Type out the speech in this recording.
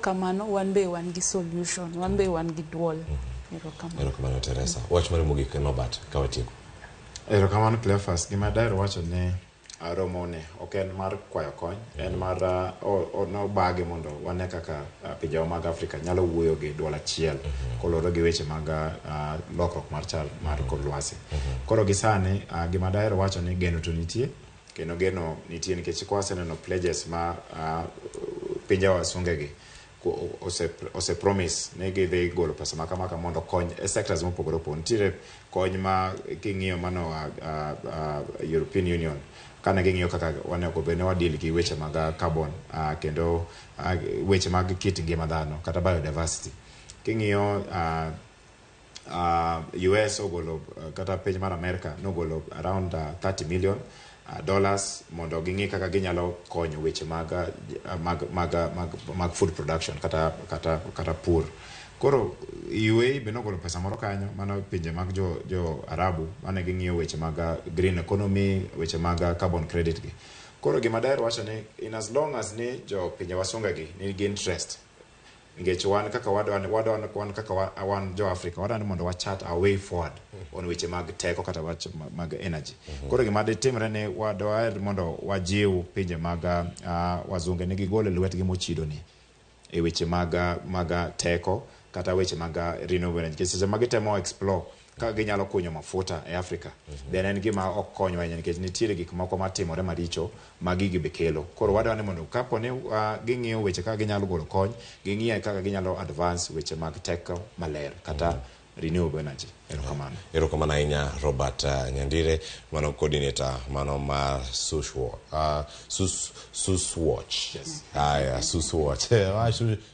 kamano wan be wan gi solution, wan be wan gi duol. Erokamano Teresa. Wach mar mogik Nobert kawatieko. Erokamano Cleophas, gima daher wacho ni romoni ok en mar kwayo kony, en mar obagi mondo wane kaka pinjewa mag Afrika nyalo wuoyo gi duol achiel koloro gi weche mag lokruok mar chal mar kor lwasi. Koro gisani gima daher wacho ni geno to nitie, kendo geno nitie nikech kwaseneno pledges ma pinjewa wasungegi ose promise ni gidhi golo pesa makamaka mondo kony e sectors mopogore opogore. Nitiere kony ma king'iyo mano European Union kana ging'iyo kaka wanego bene wadil gi weche mag carbon kendo weche mag kit ngima dhano kata biodiversity. King'iyo US ogolo kata piny mar America nogolo around $30 million mondo ging'i kaka ginyalo konyo weche mag food production kata pur. Koro UAE be nogolo pesa moro kanyo, mano pinje mag jo Arabu mane ging'iyo weche mag green economy, weche mag carbon credit gi. Koro gima daher wacho ni in as long as ni jo pinje wasunga gi nigi interest, ngech wan kaka wan kaka wan jo Africa wadwani mondo wachat a way forward on weche mag teko kata weche mag energy. Koro gima timre ni wadwaer mondo wajiw pinje mag wazunge ni gigole lwetgi mochido ni e weche mag teko kata weche mag renewable energy. Seche magitemo explore kaka ginyalo kunyo mafuta e Africa, then en gima ok konyo ahinya nikech nitiere gik moko matimore maricho ma gigi be kelo. Koro wadwani mondo kapo ni ging'iyo weche kaka ginyalo golo kony, ging'iyo kaka ginyalo advance weche mag teko maler kata renewable energy. Erokamano. Erokamano ahinya Nobert Nyandire, mano coordinator mano mar Suswatch. Yes. Suswatch.